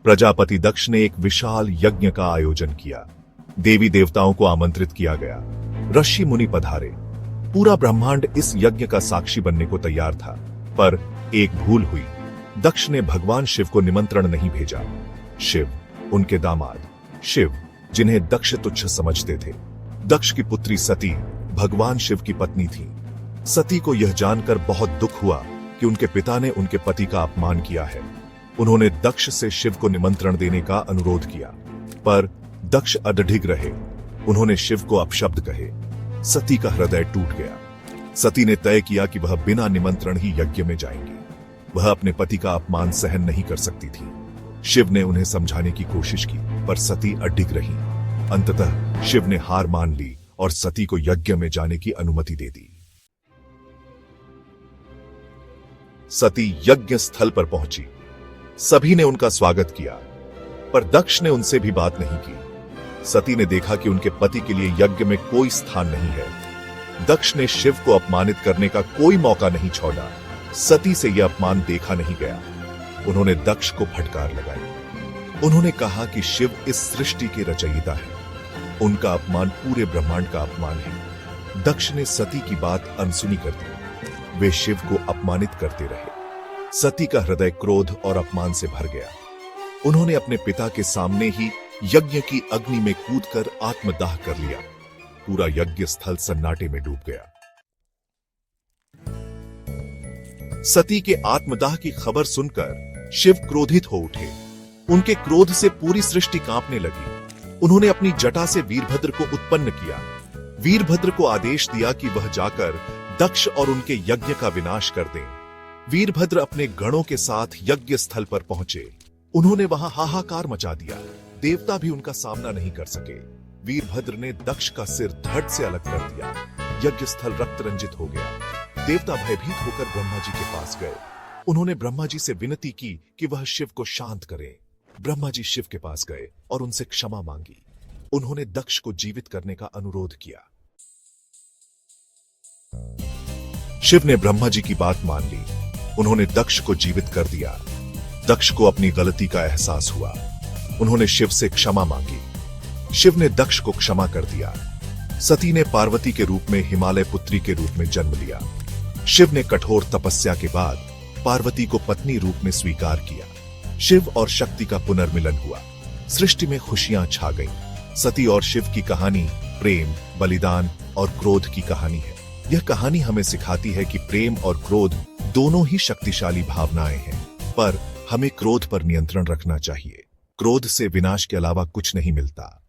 प्रजापति दक्ष ने एक विशाल यज्ञ का आयोजन किया। देवी देवताओं को आमंत्रित किया गया। ऋषि मुनि पधारे। पूरा ब्रह्मांड इस यज्ञ का साक्षी बनने को तैयार था, पर एक भूल हुई। दक्ष ने भगवान शिव को निमंत्रण नहीं भेजा। शिव, उनके दामाद शिव, जिन्हें दक्ष तुच्छ समझते थे। दक्ष की पुत्री सती भगवान शिव की पत्नी थी। सती को यह जानकर बहुत दुख हुआ कि उनके पिता ने उनके पति का अपमान किया है। उन्होंने दक्ष से शिव को निमंत्रण देने का अनुरोध किया, पर दक्ष अडढ़िग रहे। उन्होंने शिव को अपशब्द कहे। सती का हृदय टूट गया। सती ने तय किया कि वह बिना निमंत्रण ही यज्ञ में जाएंगी। वह अपने पति का अपमान सहन नहीं कर सकती थी। शिव ने उन्हें समझाने की कोशिश की, पर सती अडिग रही। अंततः शिव ने हार मान ली और सती को यज्ञ में जाने की अनुमति दे दी। सती यज्ञ स्थल पर पहुंची। सभी ने उनका स्वागत किया, पर दक्ष ने उनसे भी बात नहीं की। सती ने देखा कि उनके पति के लिए यज्ञ में कोई स्थान नहीं है। दक्ष ने शिव को अपमानित करने का कोई मौका नहीं छोड़ा। सती से यह अपमान देखा नहीं गया। उन्होंने दक्ष को फटकार लगाई। उन्होंने कहा कि शिव इस सृष्टि के रचयिता है। उनका अपमान पूरे ब्रह्मांड का अपमान है। दक्ष ने सती की बात अनसुनी कर दी। वे शिव को अपमानित करते रहे। सती का हृदय क्रोध और अपमान से भर गया। उन्होंने अपने पिता के सामने ही यज्ञ की अग्नि में कूदकर आत्मदाह कर लिया। पूरा यज्ञ स्थल सन्नाटे में डूब गया। सती के आत्मदाह की खबर सुनकर शिव क्रोधित हो उठे। उनके क्रोध से पूरी सृष्टि कांपने लगी। उन्होंने अपनी जटा से वीरभद्र को उत्पन्न किया। वीरभद्र को आदेश दिया कि वह जाकर दक्ष और उनके यज्ञ का विनाश कर दें। वीरभद्र अपने गणों के साथ यज्ञ स्थल पर पहुंचे। उन्होंने वहां हाहाकार मचा दिया। देवता भी उनका सामना नहीं कर सके। वीरभद्र ने दक्ष का सिर धड़ से अलग कर दिया। यज्ञ स्थल रक्त रंजित हो गया। देवता भयभीत होकर ब्रह्मा जी के पास गए। उन्होंने ब्रह्मा जी से विनती की कि वह शिव को शांत करें। ब्रह्मा जी शिव के पास गए और उनसे क्षमा मांगी। उन्होंने दक्ष को जीवित करने का अनुरोध किया। शिव ने ब्रह्मा जी की बात मान ली। उन्होंने दक्ष को जीवित कर दिया। दक्ष को अपनी गलती का एहसास हुआ। उन्होंने शिव से क्षमा मांगी। शिव ने दक्ष को क्षमा कर दिया। सती ने पार्वती के रूप में हिमालय पुत्री के रूप में जन्म लिया। शिव ने कठोर तपस्या के बाद पार्वती को पत्नी रूप में स्वीकार किया। शिव और शक्ति का पुनर्मिलन हुआ। सृष्टि में खुशियां छा गईं। सती और शिव की कहानी प्रेम, बलिदान और क्रोध की कहानी है। यह कहानी हमें सिखाती है कि प्रेम और क्रोध दोनों ही शक्तिशाली भावनाएं हैं, पर हमें क्रोध पर नियंत्रण रखना चाहिए। क्रोध से विनाश के अलावा कुछ नहीं मिलता।